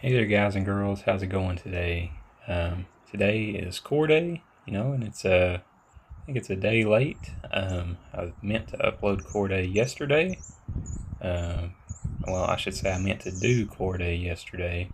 Hey there, guys and girls. How's it going today? Today is core day, and I think it's a day late. I meant to upload core day yesterday. Um, well, I should say I meant to do core day yesterday,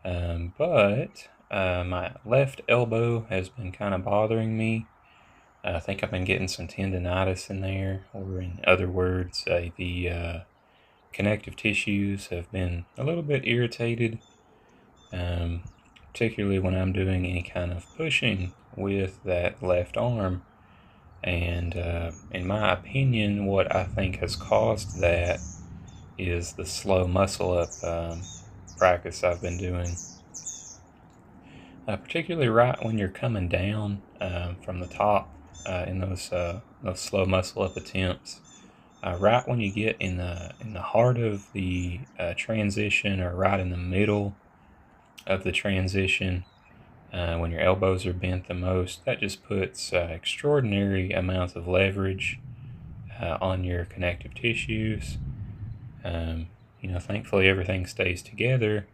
but my left elbow has been kind of bothering me. I think I've been getting some tendonitis in there, or in other words, the connective tissues have been a little bit irritated. Um, Particularly when I'm doing any kind of pushing with that left arm. And in my opinion, what I think has caused that is the slow muscle up practice I've been doing. Particularly right when you're coming down from the top in those slow muscle up attempts. Right when you get in the heart of the transition, or right in the middle of the transition, when your elbows are bent the most, that just puts extraordinary amounts of leverage on your connective tissues. Thankfully everything stays together,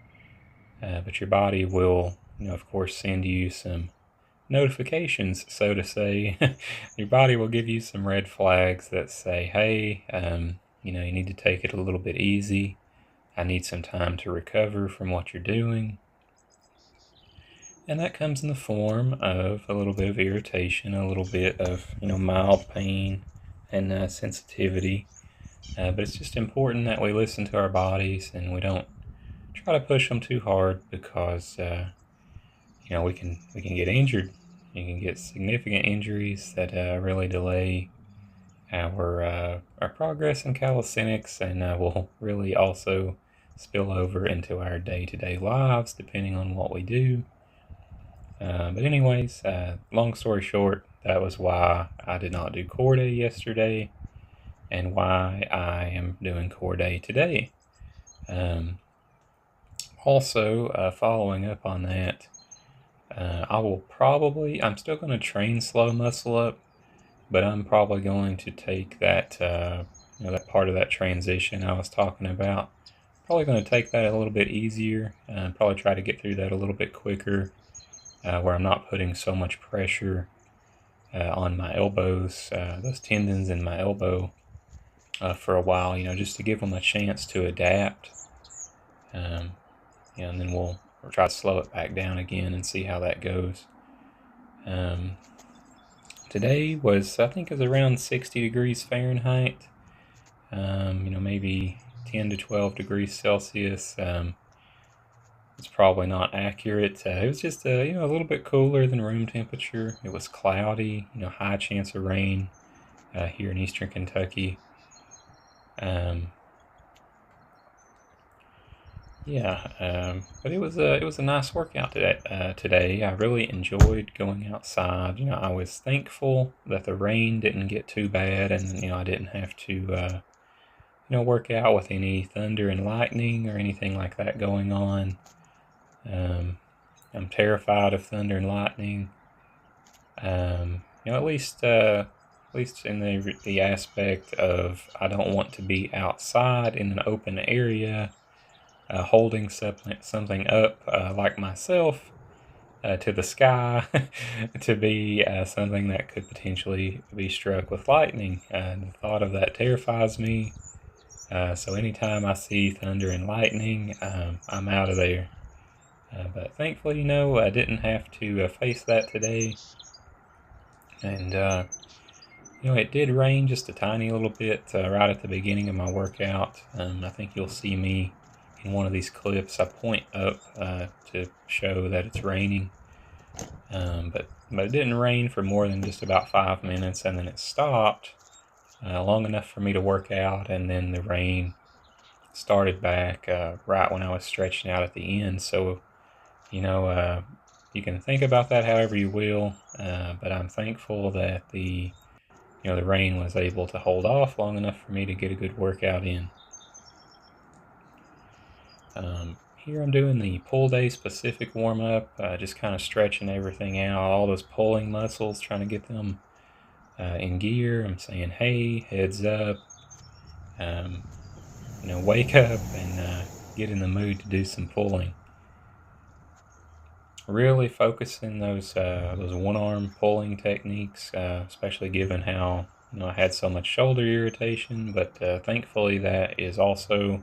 but your body will, of course, send you some notifications, so to say. Your body will give you some red flags that say, hey, you need to take it a little bit easy. I need some time to recover from what you're doing. And that comes in the form of a little bit of irritation, a little bit of, mild pain and sensitivity. But it's just important that we listen to our bodies and we don't try to push them too hard, because, we can get injured. You can get significant injuries that really delay our progress in calisthenics, and will really also spill over into our day-to-day lives, depending on what we do. But anyways, long story short, that was why I did not do core day yesterday, and why I am doing core day today. Also, following up on that, I'm still going to train slow muscle up, but I'm probably going to take that, that part of that transition I was talking about. Probably going to take that a little bit easier, probably try to get through that a little bit quicker, where I'm not putting so much pressure on my elbows, those tendons in my elbow, for a while, just to give them a chance to adapt. And then we'll try to slow it back down again and see how that goes. Today was, I think, is around 60 degrees Fahrenheit, maybe 10 to 12 degrees Celsius. It's probably not accurate. It was just a little bit cooler than room temperature. It was cloudy, high chance of rain here in eastern Kentucky. But it was a nice workout today. I really enjoyed going outside. I was thankful that the rain didn't get too bad, and I didn't have to work out with any thunder and lightning or anything like that going on. I'm terrified of thunder and lightning. At least in the aspect of, I don't want to be outside in an open area, holding something up like myself to the sky to be something that could potentially be struck with lightning. The thought of that terrifies me. So anytime I see thunder and lightning, I'm out of there. But thankfully, I didn't have to face that today. And, it did rain just a tiny little bit right at the beginning of my workout. I think you'll see me in one of these clips. I point up to show that it's raining. But it didn't rain for more than just about 5 minutes, and then it stopped long enough for me to work out, and then the rain started back right when I was stretching out at the end. So, you can think about that however you will, but I'm thankful that the rain was able to hold off long enough for me to get a good workout in. Here I'm doing the pull day specific warm-up, just kind of stretching everything out, all those pulling muscles, trying to get them in gear. I'm saying, hey, heads up, wake up and get in the mood to do some pulling. really focusing those one-arm pulling techniques, especially given how I had so much shoulder irritation. But thankfully, that is also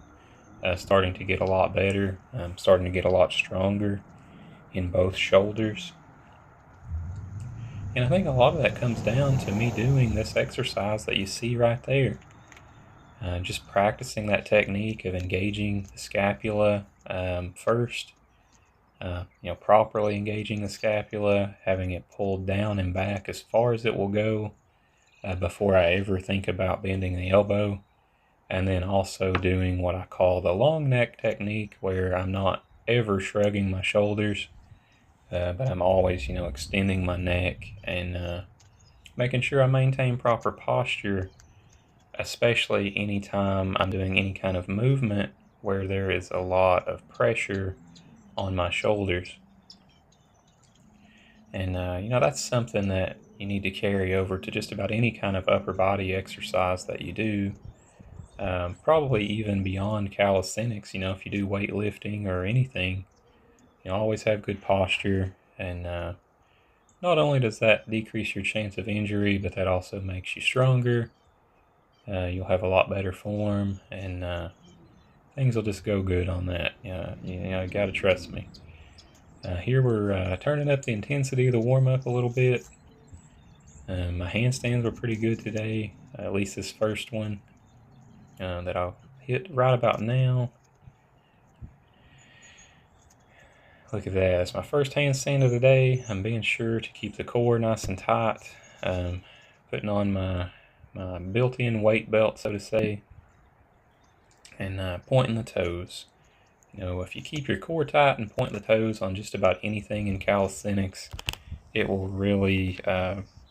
starting to get a lot better. I'm starting to get a lot stronger in both shoulders. And I think a lot of that comes down to me doing this exercise that you see right there. Just practicing that technique of engaging the scapula first. Properly engaging the scapula, having it pulled down and back as far as it will go before I ever think about bending the elbow. And then also doing what I call the long neck technique, where I'm not ever shrugging my shoulders, but I'm always, extending my neck and making sure I maintain proper posture, especially anytime I'm doing any kind of movement where there is a lot of pressure on my shoulders. And, that's something that you need to carry over to just about any kind of upper body exercise that you do. Probably even beyond calisthenics, if you do weightlifting or anything, always have good posture. And not only does that decrease your chance of injury, but that also makes you stronger. You'll have a lot better form, and things will just go good on that. You gotta trust me. Here we're turning up the intensity of the warm-up a little bit. My handstands were pretty good today, at least this first one that I'll hit right about now. Look at that. It's my first handstand of the day. I'm being sure to keep the core nice and tight. Putting on my built-in weight belt, so to say, and pointing the toes. If you keep your core tight and point the toes on just about anything in calisthenics, it will really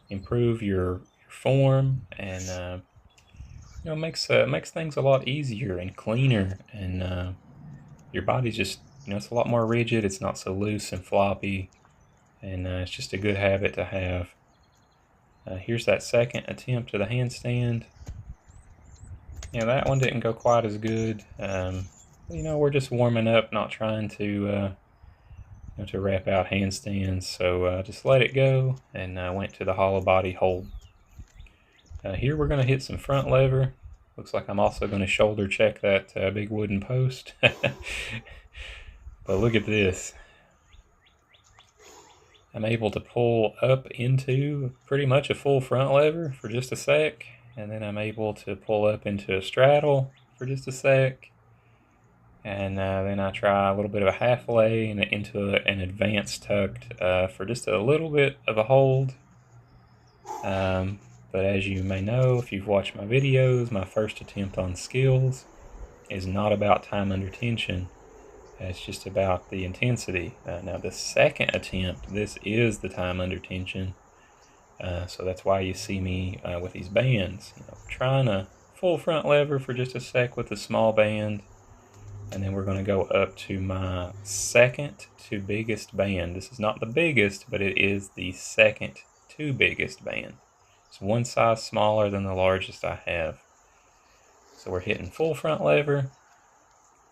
improve your form, and makes things a lot easier and cleaner, and your body's just it's a lot more rigid. It's not so loose and floppy, and it's just a good habit to have. Here's that second attempt of the handstand. That one didn't go quite as good. We're just warming up, not trying to wrap out handstands. So just let it go, and went to the hollow body hold. Here we're going to hit some front lever. Looks like I'm also going to shoulder check that big wooden post. But look at this. I'm able to pull up into pretty much a full front lever for just a sec, and then I'm able to pull up into a straddle for just a sec, and then I try a little bit of a half lay and into an advanced tucked for just a little bit of a hold. But as you may know, if you've watched my videos, my first attempt on skills is not about time under tension. It's just about the intensity. Now the second attempt, this is the time under tension. So that's why you see me with these bands. Trying a full front lever for just a sec with a small band. And then we're going to go up to my second to biggest band. This is not the biggest, but it is the second to biggest band. It's one size smaller than the largest I have. So we're hitting full front lever,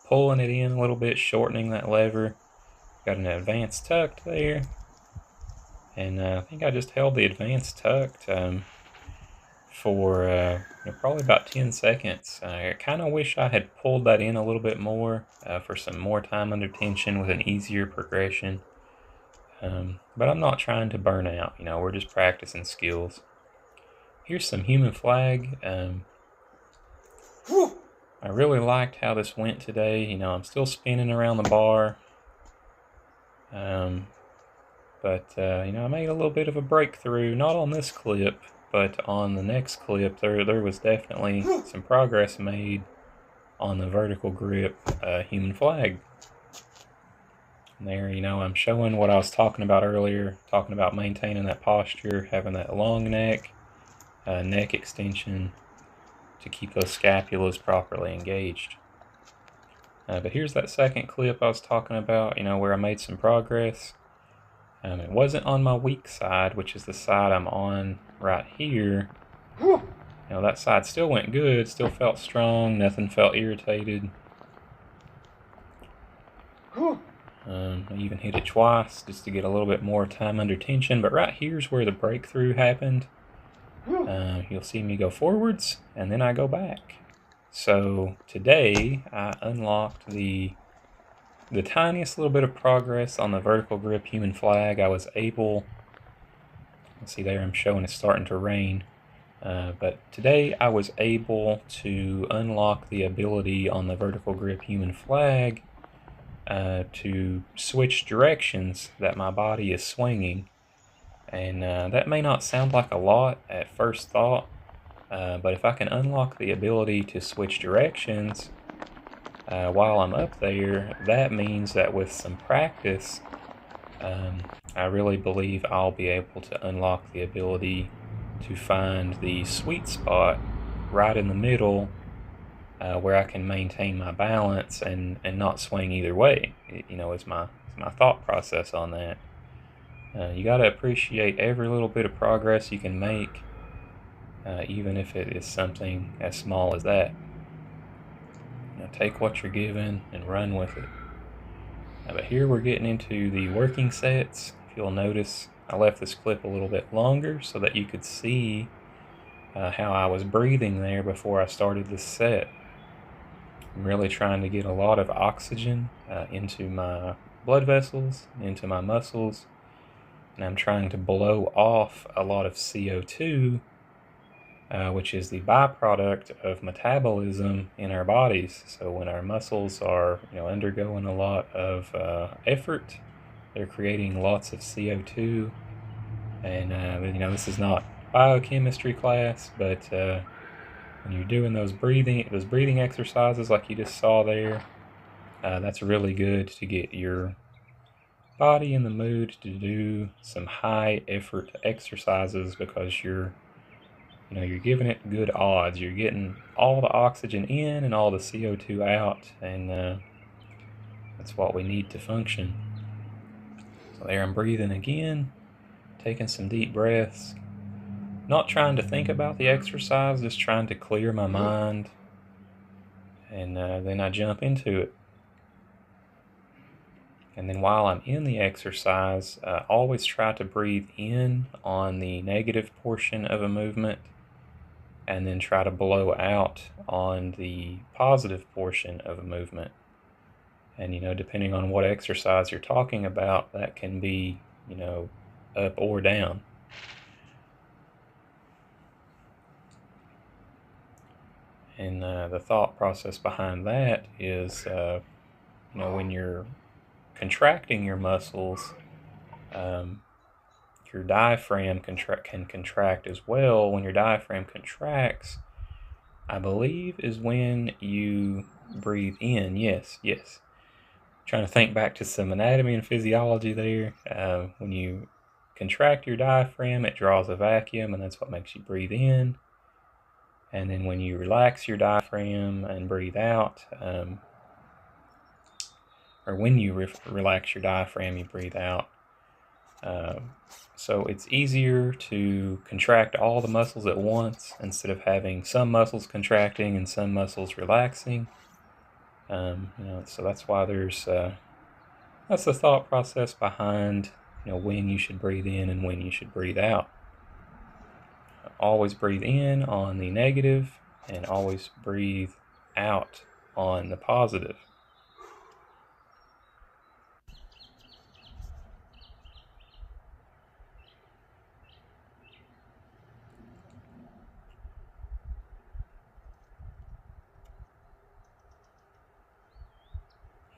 pulling it in a little bit, shortening that lever. Got an advanced tucked there. And I think I just held the advanced tucked for probably about 10 seconds. I kind of wish I had pulled that in a little bit more for some more time under tension with an easier progression. But I'm not trying to burn out. We're just practicing skills. Here's some human flag. I really liked how this went today. I'm still spinning around the bar. But I made a little bit of a breakthrough, not on this clip, but on the next clip. There was definitely some progress made on the vertical grip human flag. And there, I'm showing what I was talking about earlier, talking about maintaining that posture, having that long neck, neck extension to keep those scapulas properly engaged. But here's that second clip I was talking about, where I made some progress. It wasn't on my weak side, which is the side I'm on right here. That side still went good, still felt strong, nothing felt irritated. I even hit it twice just to get a little bit more time under tension, but right here's where the breakthrough happened. You'll see me go forwards, and then I go back. So today I unlocked the tiniest little bit of progress on the vertical grip human flag. I was able, see there I'm showing it's starting to rain, but today I was able to unlock the ability on the vertical grip human flag to switch directions that my body is swinging. And that may not sound like a lot at first thought, but if I can unlock the ability to switch directions while I'm up there, that means that with some practice, I really believe I'll be able to unlock the ability to find the sweet spot right in the middle where I can maintain my balance and not swing either way. Is my thought process on that. You got to appreciate every little bit of progress you can make, even if it is something as small as that. Take what you're given and run with it. But here we're getting into the working sets. If you'll notice, I left this clip a little bit longer so that you could see how I was breathing there before I started this set. I'm really trying to get a lot of oxygen into my blood vessels, into my muscles, and I'm trying to blow off a lot of CO2, which is the byproduct of metabolism in our bodies. So when our muscles are undergoing a lot of effort, they're creating lots of CO2. And this is not biochemistry class, but when you're doing those breathing exercises like you just saw there, that's really good to get your body in the mood to do some high effort exercises, because you're giving it good odds. You're getting all the oxygen in and all the CO2 out, and that's what we need to function. So there I'm breathing again, taking some deep breaths, not trying to think about the exercise, just trying to clear my mind, and then I jump into it. And then while I'm in the exercise, always try to breathe in on the negative portion of a movement, and then try to blow out on the positive portion of a movement. And depending on what exercise you're talking about, that can be up or down. And the thought process behind that is when you're contracting your muscles, your diaphragm can contract as well. When your diaphragm contracts, I believe, is when you breathe in. Yes. Trying to think back to some anatomy and physiology there. When you contract your diaphragm, it draws a vacuum, and that's what makes you breathe in. And then when you relax your diaphragm and breathe out, or when you relax your diaphragm, you breathe out. So it's easier to contract all the muscles at once instead of having some muscles contracting and some muscles relaxing. So that's why that's the thought process behind when you should breathe in and when you should breathe out. Always breathe in on the negative and always breathe out on the positive.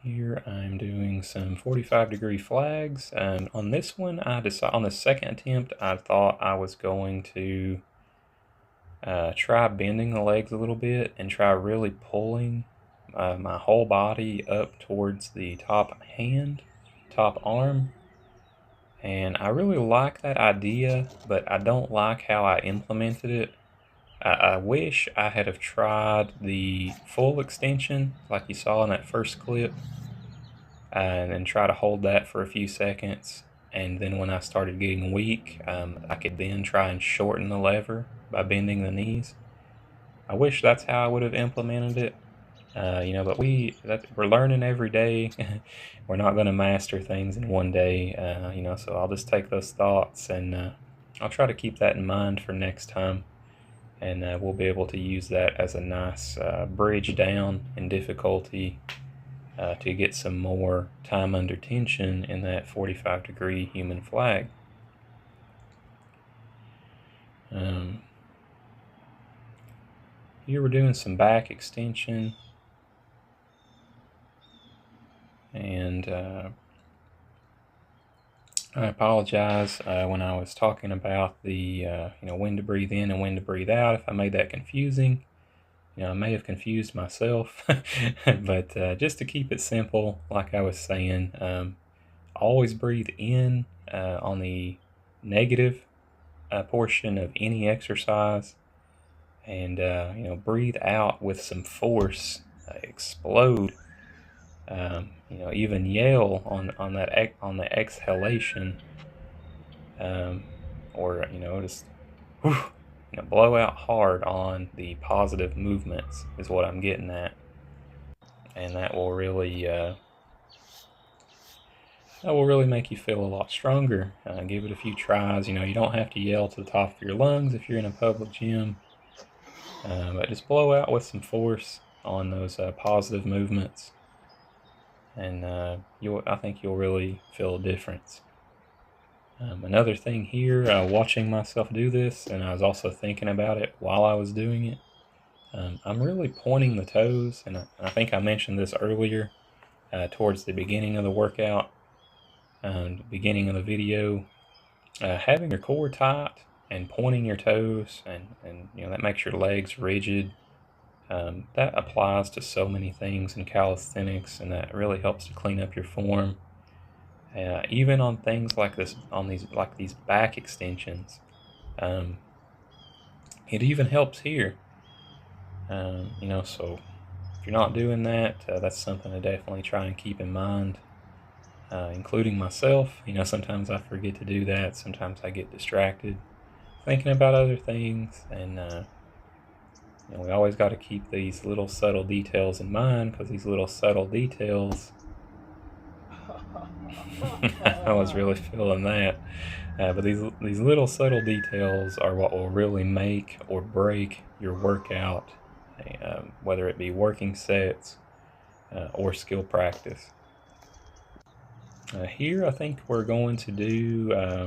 Here I'm doing some 45-degree flags, and on this one, on the second attempt, I thought I was going to try bending the legs a little bit and try really pulling my whole body up towards the top arm. And I really like that idea, but I don't like how I implemented it. I wish I had have tried the full extension like you saw in that first clip, and then try to hold that for a few seconds. And then when I started getting weak, I could then try and shorten the lever by bending the knees. I wish that's how I would have implemented it. But we're learning every day. We're not going to master things in one day, so I'll just take those thoughts and I'll try to keep that in mind for next time. And we'll be able to use that as a nice bridge down in difficulty to get some more time under tension in that 45-degree human flag. Here we're doing some back extension. And I apologize when I was talking about the when to breathe in and when to breathe out, if I made that confusing. I may have confused myself, but just to keep it simple, like I was saying, always breathe in on the negative portion of any exercise, and breathe out with some force, explode. Even yell on the exhalation, or just blow out hard on the positive movements is what I'm getting at, and that will really make you feel a lot stronger. Give it a few tries. You don't have to yell to the top of your lungs if you're in a public gym, but just blow out with some force on those positive movements. And I think you'll really feel a difference. Another thing here, watching myself do this, and I was also thinking about it while I was doing it, I'm really pointing the toes, and I think I mentioned this earlier towards the beginning of the workout, beginning of the video. Having your core tight and pointing your toes, and that makes your legs rigid. That applies to so many things in calisthenics, and that really helps to clean up your form. Even on things like this, on these back extensions, it even helps here. So if you're not doing that, that's something to definitely try and keep in mind, including myself. Sometimes I forget to do that. Sometimes I get distracted thinking about other things, and we always got to keep these little subtle details in mind, because these little subtle details I was really feeling that. But these little subtle details are what will really make or break your workout, whether it be working sets or skill practice. Here I think we're going to do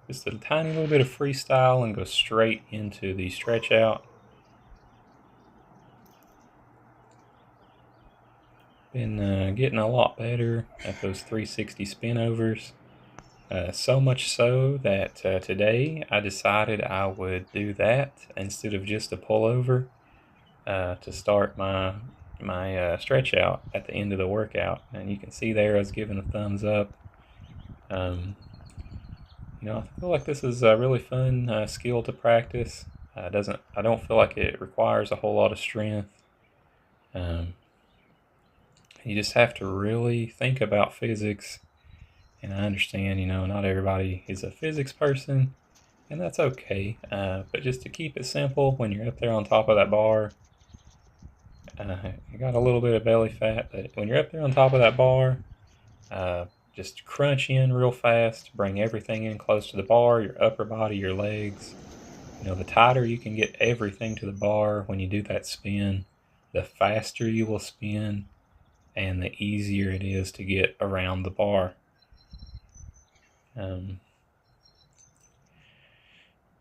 just a tiny little bit of freestyle and go straight into the stretch out. Been getting a lot better at those 360 spin overs. So much so that today I decided I would do that instead of just a pullover to start my stretch out at the end of the workout. And you can see there I was giving a thumbs up. I feel like this is a really fun skill to practice. I don't feel like it requires a whole lot of strength. You just have to really think about physics, and I understand, not everybody is a physics person, and that's okay. But just to keep it simple, when you're up there on top of that bar, you got a little bit of belly fat, but when you're up there on top of that bar, just crunch in real fast, bring everything in close to the bar, your upper body, your legs. The tighter you can get everything to the bar when you do that spin, the faster you will spin, and the easier it is to get around the bar.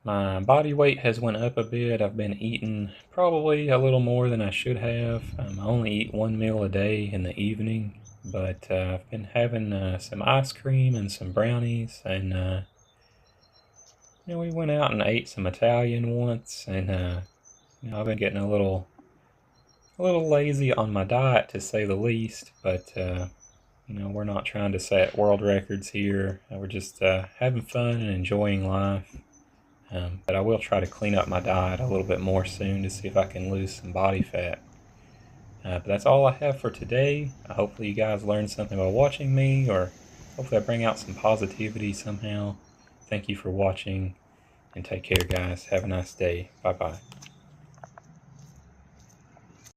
My body weight has went up a bit. I've been eating probably a little more than I should have. I only eat one meal a day in the evening, but I've been having some ice cream and some brownies, and we went out and ate some Italian once, and I've been getting a little lazy on my diet, to say the least, but we're not trying to set world records here. We're just having fun and enjoying life. But I will try to clean up my diet a little bit more soon to see if I can lose some body fat. But that's all I have for today. Hopefully you guys learned something by watching me, or hopefully I bring out some positivity somehow. Thank you for watching, and take care, guys. Have a nice day. Bye-bye.